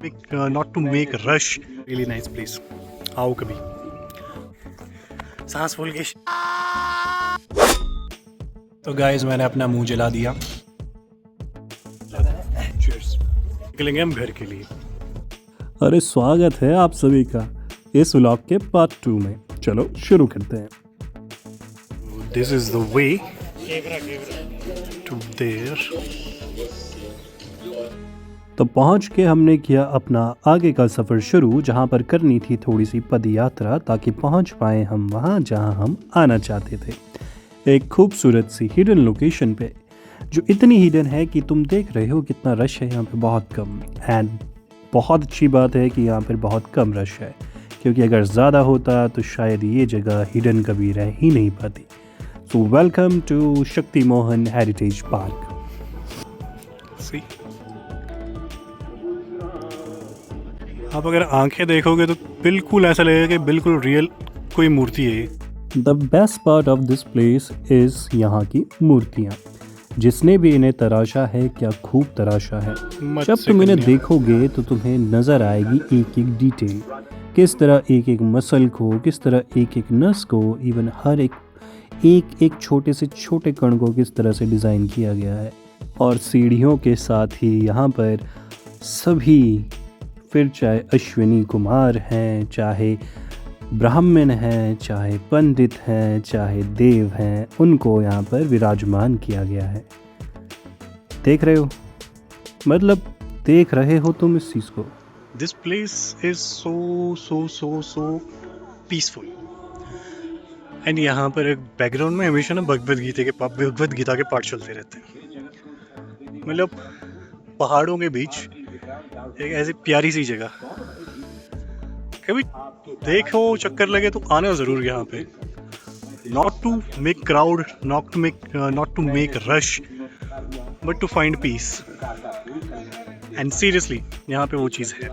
not to make rush. Really nice place. आओ कभी सांस फूल के। तो गाइस मैंने अपना मुंह जला दिया। Cheers. निकलेंगे हम घर के लिए। अरे स्वागत है आप सभी का इस व्लॉग के पार्ट 2 में। चलो शुरू करते हैं। This is the way to there. तो पहुंच के हमने किया अपना आगे का सफ़र शुरू, जहां पर करनी थी थोड़ी सी पद यात्रा ताकि पहुंच पाए हम वहां जहां हम आना चाहते थे। एक खूबसूरत सी हिडन लोकेशन पे, जो इतनी हिडन है कि तुम देख रहे हो कितना रश है यहाँ पे, बहुत कम। एंड बहुत अच्छी बात है कि यहाँ पर बहुत कम रश है, क्योंकि अगर ज़्यादा होता तो शायद ये जगह हिडन कभी रह ही नहीं पाती। So welcome to Shakti Mohan heritage park. See? आप अगर आंखें देखोगे तो बिल्कुल ऐसा लगेगा कि बिल्कुल रियल कोई मूर्ति है ये। The best part of this place is यहाँ की मूर्तियाँ। जिसने भी इन्हें तराशा है, क्या खूब तराशा है। जब तुम इन्हें देखोगे तो तुम्हें नज़र आएगी एक एक डिटेल, किस तरह एक एक मसल को, किस तरह एक एक नस को, इवन हर एक छोटे से छोटे कण को किस तरह से डिज़ाइन किया गया है। और सीढ़ियों के साथ ही यहाँ पर सभी, फिर चाहे अश्विनी कुमार हैं, चाहे ब्राह्मण हैं, चाहे पंडित हैं, चाहे देव हैं, उनको यहाँ पर विराजमान किया गया है। देख रहे हो, मतलब देख रहे हो तुम इस चीज़ को। This place is so peaceful. And यहाँ पर एक बैकग्राउंड में हमेशा ना भगवद गीता के पाठ चलते रहते हैं। मतलब पहाड़ों के बीच एक ऐसी प्यारी सी जगह, कभी देखो चक्कर लगे तो आना जरूर यहाँ पे। Not to make crowd, not to make rush, but to find peace. And seriously यहाँ पे वो चीज़ है।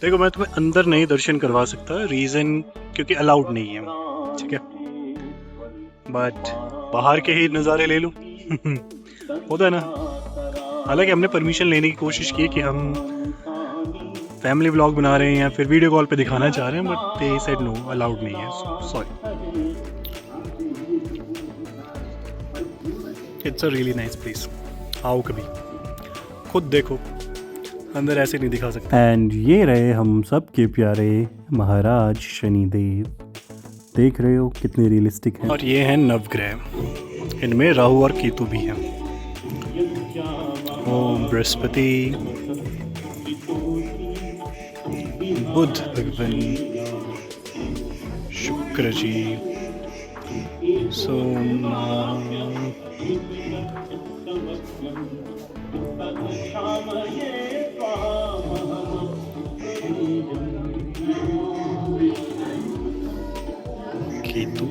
देखो मैं तुम्हें अंदर नहीं दर्शन करवा सकता, रीज़न क्योंकि अलाउड नहीं है, ठीक है, बट बाहर के ही नज़ारे ले लो। होता है ना। हालांकि हमने परमिशन लेने की कोशिश की कि हम फैमिली व्लॉग बना रहे हैं या फिर वीडियो कॉल पे दिखाना चाह रहे हैं, but they said no, allowed नहीं है, sorry. It's a really nice place, आओ कभी, खुद देखो, अंदर ऐसे नहीं दिखा सकते। एंड ये रहे हम सब के प्यारे महाराज शनिदेव। देख रहे हो कितने रियलिस्टिक हैं। और ये हैं नवग्रह, इनमें राहु और केतु भी हैं। ओम बृहस्पति, बुध भगवान, शुक्र जी, सोमा, केतु,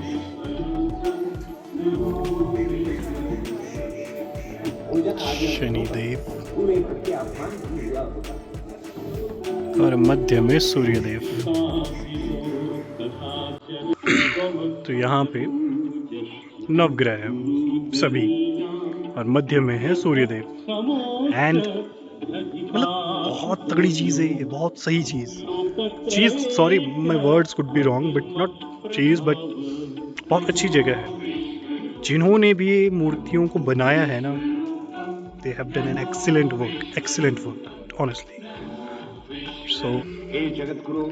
शनिदेव और मध्य में सूर्यदेव। तो यहाँ पे नवग्रह है सभी, और मध्य में है सूर्यदेव। एंड मतलब बहुत तगड़ी चीज़ है ये, बहुत सही चीज़, sorry my words could be wrong, but not चीज़, बट बहुत अच्छी जगह है। जिन्होंने भी ये मूर्तियों को बनाया है ना, they have done an excellent work honestly. So Jagat Guru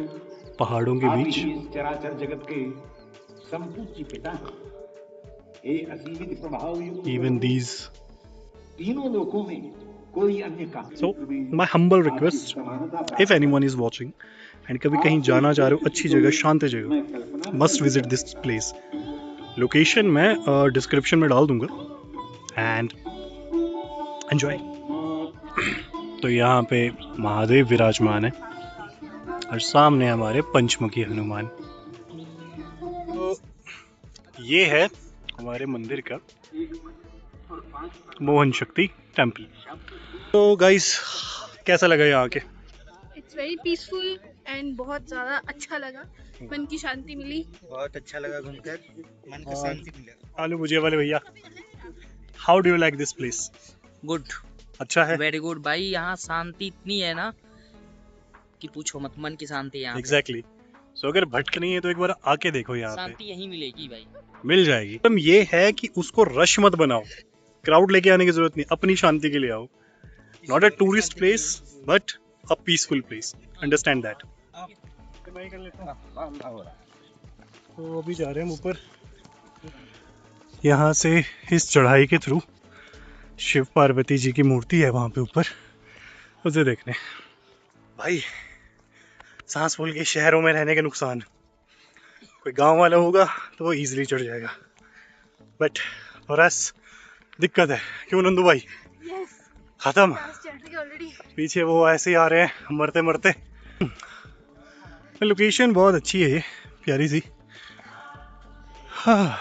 पहाड़ों के बीच चराचर जगत के संपूज्य पिता हे असीमित प्रभाव युक्त even these, तीनों लोकों में कोई अन्य काम। so my humble request, if anyone is watching and कभी कहीं जाना चाह रहे हो अच्छी जगह, शांत जगह, must visit this place. Location मैं डिस्क्रिप्शन में डाल दूंगा एंड एंजॉय। तो यहाँ पे महादेव विराजमान है और सामने हमारे पंचमुखी हनुमान। तो ये है हमारे मंदिर का मोहन शक्ति टेम्पल। तो गाइस कैसा लगा यहाँ के? इट्स वेरी पीसफुल एंड बहुत ज़्यादा अच्छा लगा, मन की शांति मिली। बहुत अच्छा लगा घूमकर, मन को शांति मिला। आलू भुजिया वाले भैया how do you like this place? Good, अच्छा है? वेरी गुड भाई। यहाँ शांति इतनी है ना कि पूछो मत, मन की शांति यहाँ पे। एग्जैक्टली। सो अगर भटकनी है तो एक बार आके देखो यहाँ पे, शांति यहीं मिलेगी भाई। मिल जाएगी। तुम ये है कि उसको रश मत बनाओ, क्राउड लेके आने की जरूरत नहीं, अपनी शांति के लिए आओ। Not a tourist place but a peaceful place, understand that. तो अभी जा रहे हैं हम ऊपर, यहाँ से इस चढ़ाई के थ्रू शिव पार्वती जी की मूर्ति है वहाँ पे ऊपर, उसे देखने। भाई सांस फूल के शहरों में रहने के नुकसान, कोई गांव वाला होगा तो वो इजीली चढ़ जाएगा, बट फॉर अस दिक्कत है। क्यों नंदू भाई? Yes, खत्म। चढ़ रही ऑलरेडी। पीछे वो ऐसे ही आ रहे हैं मरते मरते। लोकेशन बहुत अच्छी है ये, प्यारी सी। हाँ,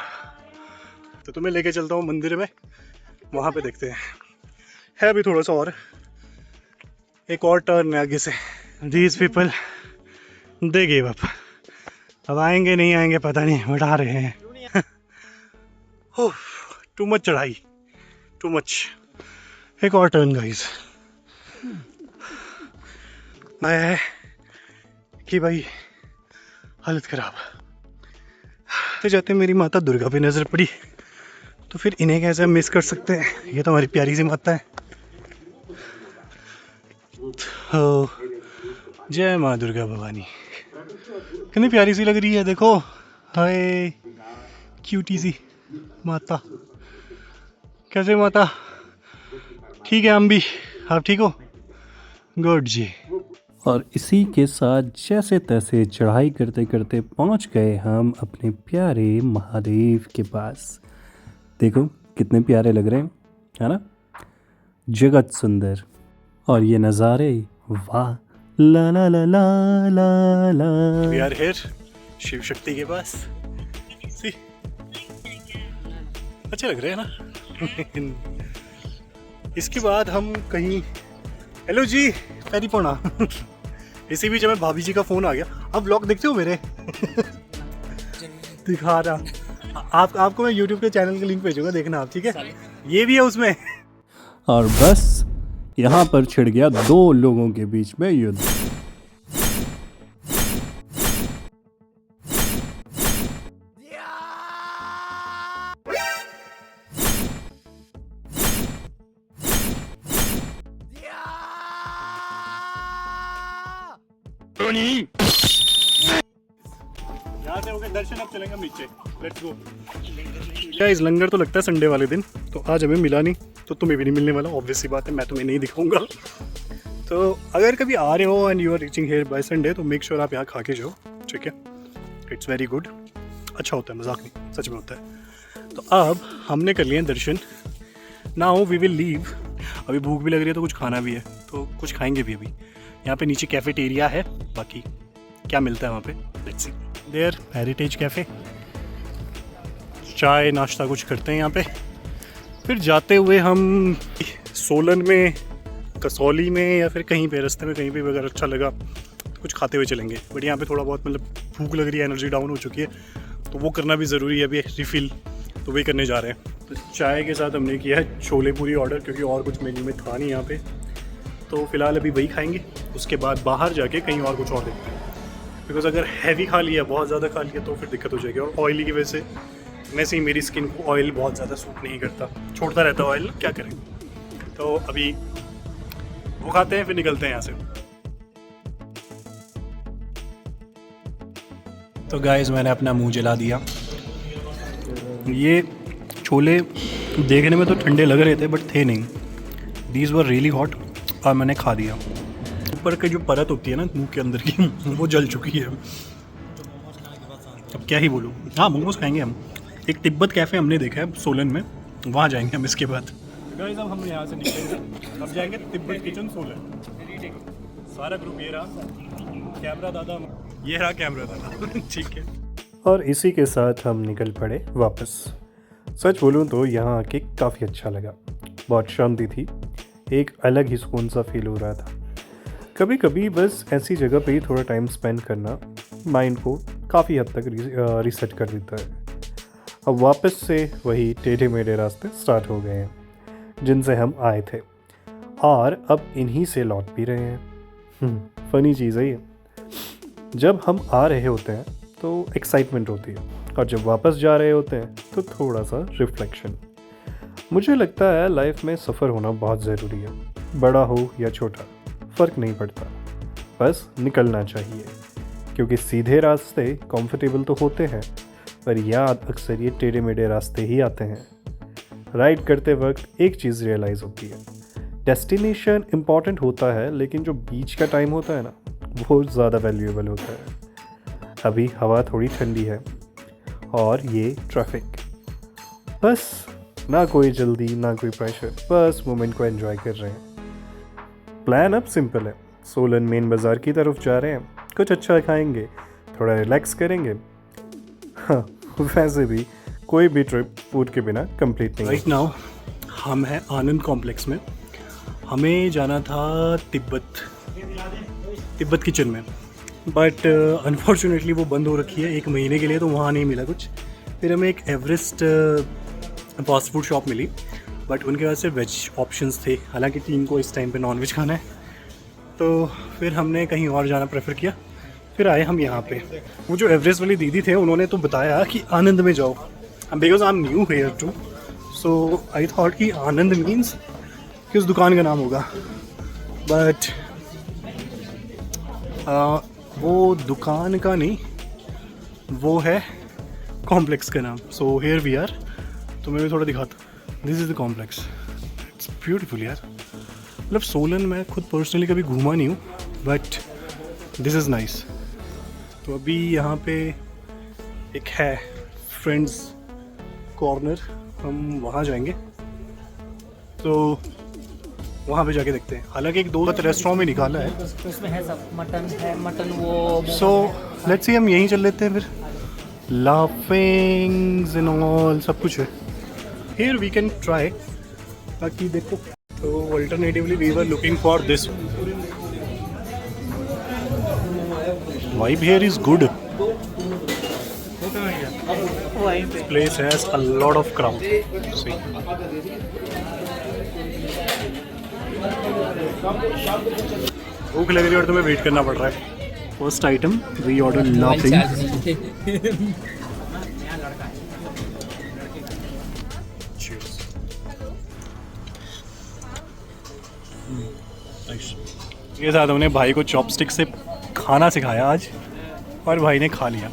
तो तुम्हें लेके चलता हूँ मंदिर में, वहाँ पे देखते हैं। है अभी थोड़ा सा और, एक और टर्न है आगे से। These people they give up, अब आएंगे नहीं आएंगे पता नहीं, बट आ रहे हैं। टू मच चढ़ाई, टू मच। एक और टर्न गाइस। आया है कि भाई हालत खराब। तो जाते मेरी माता दुर्गा पे नजर पड़ी, तो फिर इन्हें कैसे मिस कर सकते हैं? ये तो हमारी प्यारी सी माता है। तो जय माँ दुर्गा भवानी। कितनी प्यारी सी लग रही है, देखो। हाय क्यूटी सी माता। कैसे माता? ठीक है हम भी, आप ठीक हो? गुड जी। और इसी के साथ जैसे तैसे चढ़ाई करते करते पहुंच गए हम अपने प्यारे महादेव के पास। देखो कितने प्यारे लग रहे हैं, है ना? जगत सुंदर। और ये नज़ारे, वाह, ला ला ला ला ला ला। We are here Shiv Shakti के पास। सी अच्छे लग रहे हैं ना? इसके बाद हम कहीं, हेलो जी पैरी पोना। इसी बीच हमें भाभी जी का फोन आ गया। आप व्लॉग देखते हो मेरे? दिखा रहा आपको मैं YouTube के चैनल का लिंक भेजूंगा, देखना आप, ठीक है? ये भी है उसमें। और बस यहाँ पर छिड़ गया दो लोगों के बीच में युद्ध। यहाँ से होकर दर्शन, अब चलेंगे हम नीचे। Let's go. गाइस लंगर तो लगता है संडे वाले दिन, तो आज हमें मिला नहीं, तो तुम्हें भी नहीं मिलने वाला। ऑब्वियस सी बात है, मैं तुम्हें नहीं दिखाऊंगा। तो अगर कभी आ रहे हो and you are reaching here by Sunday, तो मेक श्योर आप यहाँ खा के जाओ, ठीक है? इट्स वेरी गुड, अच्छा होता है, मजाक नहीं, सच में होता है। तो अब हमने कर लिए दर्शन, नाउ वी विल लीव। अभी भूख भी लग रही है तो कुछ खाना भी है, तो कुछ खाएंगे भी अभी। यहाँ पे नीचे कैफेटेरिया है, बाकी क्या मिलता है वहाँ पे let's see. There heritage cafe, चाय नाश्ता कुछ करते हैं यहाँ पे। फिर जाते हुए हम सोलन में, कसौली में, या फिर कहीं पे रास्ते में कहीं पे अगर अच्छा लगा तो कुछ खाते हुए चलेंगे। बट यहाँ पे थोड़ा बहुत मतलब भूख लग रही है, एनर्जी डाउन हो चुकी है, तो वो करना भी ज़रूरी है अभी, रिफ़िल, तो वही करने जा रहे हैं। तो चाय के साथ हमने किया है छोले पूरी ऑर्डर, क्योंकि और कुछ मेन्यू में था नहीं यहाँ पे। तो फ़िलहाल अभी वही खाएंगे, उसके बाद बाहर जाके कहीं और कुछ और देखते हैं। बिकॉज अगर हैवी खा लिया, बहुत ज़्यादा खा लिया, तो फिर दिक्कत हो जाएगी। और ऑयली की वजह से वैसे ही मेरी स्किन को ऑयल बहुत ज़्यादा सूट नहीं करता, छोड़ता रहता है ऑयल, क्या करें। तो अभी वो खाते हैं, फिर निकलते हैं यहाँ से। तो गाइस मैंने अपना मुंह जला दिया। ये छोले देखने में तो ठंडे लग रहे थे, बट थे नहीं। दीज वर रियली हॉट, और मैंने खा दिया। ऊपर की जो परत होती है ना मुंह के अंदर की, वो जल चुकी है। अब क्या ही बोलूँ। हाँ मोमोज खाएंगे हम। एक तिब्बत कैफ़े हमने देखा है सोलन में, वहाँ जाएंगे हम इसके बाद। गाइस अब हम यहाँ से निकलेंगे, अब जाएंगे तिब्बत किचन सोलन। सारा ग्रुप ये रहा, कैमरा दादा, ये रहा कैमरा दादा। ठीक है। और इसी के साथ हम निकल पड़े वापस। सच बोलूँ तो यहाँ आके काफ़ी अच्छा लगा, बहुत शांति थी, एक अलग ही सुकून सा फील हो रहा था। कभी कभी बस ऐसी जगह पे ही थोड़ा टाइम स्पेंड करना माइंड को काफ़ी हद तक रीसेट कर देता है। अब वापस से वही टेढ़े मेढ़े रास्ते स्टार्ट हो गए हैं। जिनसे हम आए थे और अब इन्हीं से लौट भी रहे हैं। फनी चीज़ है ये। जब हम आ रहे होते हैं तो एक्साइटमेंट होती है और जब वापस जा रहे होते हैं तो थोड़ा सा रिफ्लेक्शन। मुझे लगता है लाइफ में सफ़र होना बहुत ज़रूरी है, बड़ा हो या छोटा फ़र्क नहीं पड़ता, बस निकलना चाहिए, क्योंकि सीधे रास्ते कंफर्टेबल तो होते हैं पर याद अक्सर ये टेढ़े मेढ़े रास्ते ही आते हैं। राइड करते वक्त एक चीज़ रियलाइज़ होती है, डेस्टिनेशन इम्पॉर्टेंट होता है लेकिन जो बीच का टाइम होता है ना वो ज़्यादा वैल्यूएबल होता है। अभी हवा थोड़ी ठंडी है और ये ट्रैफिक, बस ना कोई जल्दी ना कोई प्रेशर, बस मोमेंट को एंजॉय कर रहे हैं। प्लान अब सिंपल है, सोलन मेन बाज़ार की तरफ जा रहे हैं, कुछ अच्छा खाएंगे, थोड़ा रिलैक्स करेंगे। हाँ, वैसे भी कोई भी ट्रिप फूड के बिना कंप्लीट नहीं। राइट नाउ हम हैं आनंद कॉम्प्लेक्स में। हमें जाना था तिब्बत किचन में, बट अनफॉर्चुनेटली वो बंद हो रखी है 1 महीने के लिए, तो वहाँ नहीं मिला कुछ। फिर हमें एक एवरेस्ट फास्ट फूड शॉप मिली, बट उनके पास से वेज ऑप्शंस थे, हालांकि टीम को इस टाइम पे नॉन वेज खाना है, तो फिर हमने कहीं और जाना प्रेफर किया। फिर आए हम यहाँ पे। वो जो एवरेस्ट वाली दीदी थे उन्होंने तो बताया कि आनंद में जाओ, because I am new here too, so I thought कि आनंद मीन्स कि उस दुकान का नाम होगा, बट वो दुकान का नहीं, वो है कॉम्प्लेक्स का नाम। So here we are. तो मैं भी थोड़ा दिखाता। This is the complex, it's beautiful यार। मतलब सोलन मैं खुद पर्सनली कभी घूमा नहीं हूँ, बट दिस इज़ नाइस। तो अभी यहाँ पे एक है फ्रेंड्स कॉर्नर, हम वहाँ जाएंगे, तो वहाँ पे जाके देखते हैं। हालांकि एक 2 रेस्टोरेंट में निकाला है, उसमें है सब, मटन है, मटन वो। सो लेट्स सी हम यहीं चल लेते हैं फिर। लाफिंग्स एंड ऑल सब कुछ है हियर, वी कैन ट्राई। बाकी देखो, तो alternatively we were looking for this. Vibe here is good. This place has a lot of crowd. See. भूख लग रही है और तुम्हें वेट करना पड़ रहा है। First item we order laughing. ये साथ हमने भाई को चॉपस्टिक से खाना सिखाया आज, और भाई ने खा लिया।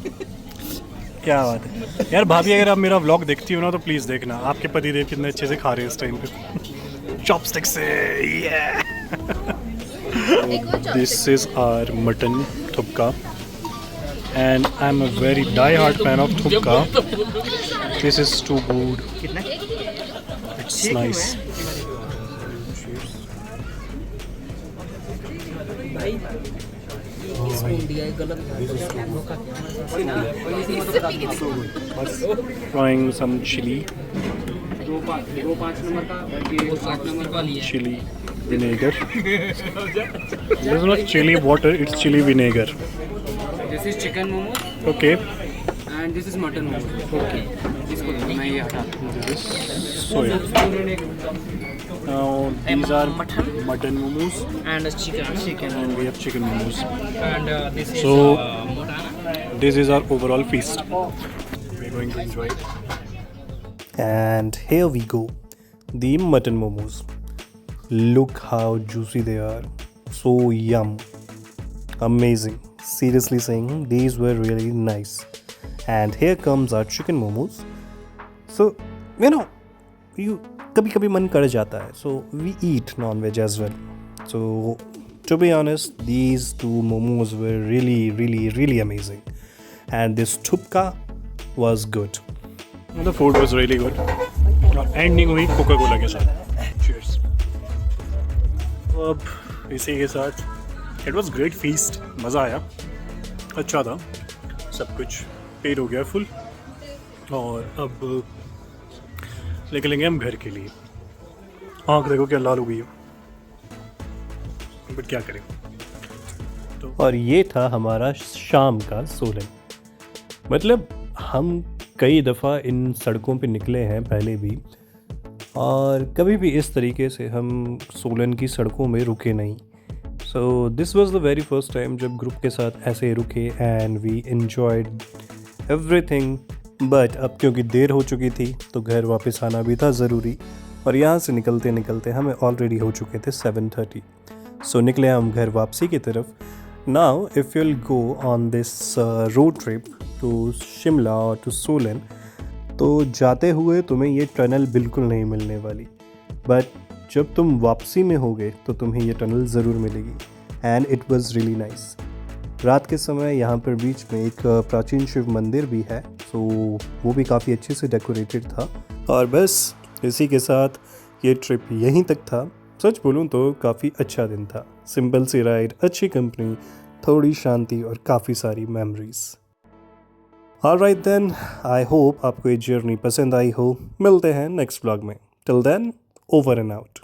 क्या बात है यार। भाभी अगर आप मेरा व्लॉग देखती हो ना तो प्लीज़ देखना, आपके पति देव कितने अच्छे से खा रहे हैं इस टाइम पे चॉपस्टिक से। This is our mutton थुपका and I am a very die hard fan of थुपका। This is to good, it's nice. Trying some chili. Chili vinegar. This is not chili water, it's chili vinegar. This is chicken momo Okay. and this is mutton momo. Okay. इसको मैं ये हटाता हूँ. This is soya. Now these are mutton momos and chicken and we have chicken momos. And this is So mutton. this is our overall feast. We're going to enjoy it. And here we go, the mutton momos. Look how juicy they are. So yum. Amazing. Seriously saying, these were really nice. And here comes our chicken momos. So, you know, कभी कभी मन कर जाता है, so we eat non-veg as well. So to be honest, these 2 momos were really amazing, and this thupka was good. The food was really good. Ending हुई Coca Cola के साथ। Cheers. तो अब इसी के साथ इट वॉज ग्रेट फीस्ट, मज़ा आया, अच्छा था, सब कुछ पेड हो गया फुल, और अब निकलेंगे हम घर के लिए। आँख देखो क्या लाल हो गई है, बट क्या करें। और ये था हमारा शाम का सोलन। मतलब हम कई दफ़ा इन सड़कों पे निकले हैं पहले भी, और कभी भी इस तरीके से हम सोलन की सड़कों में रुके नहीं। So this was the very first time जब ग्रुप के साथ ऐसे रुके and we enjoyed everything. But अब क्योंकि देर हो चुकी थी तो घर वापस आना भी था ज़रूरी, और यहाँ से निकलते निकलते हमें ऑलरेडी हो चुके थे 7:30। सो निकले हम घर वापसी की तरफ। Now if you'll go on this road trip to Shimla और टू सोलन, तो जाते हुए तुम्हें ये टनल बिल्कुल नहीं मिलने वाली, बट जब तुम वापसी में होगे तो तुम्हें ये टनल ज़रूर मिलेगी। And it was really nice. रात के समय यहाँ पर बीच में एक प्राचीन शिव मंदिर भी है, सो वो भी काफ़ी अच्छे से डेकोरेटेड था। और बस इसी के साथ ये ट्रिप यहीं तक था। सच बोलूँ तो काफ़ी अच्छा दिन था। सिंपल सी राइड, अच्छी कंपनी, थोड़ी शांति और काफ़ी सारी memories. Alright then, I hope आपको ये जर्नी पसंद आई हो। मिलते हैं नेक्स्ट व्लॉग में। Till then, over and out.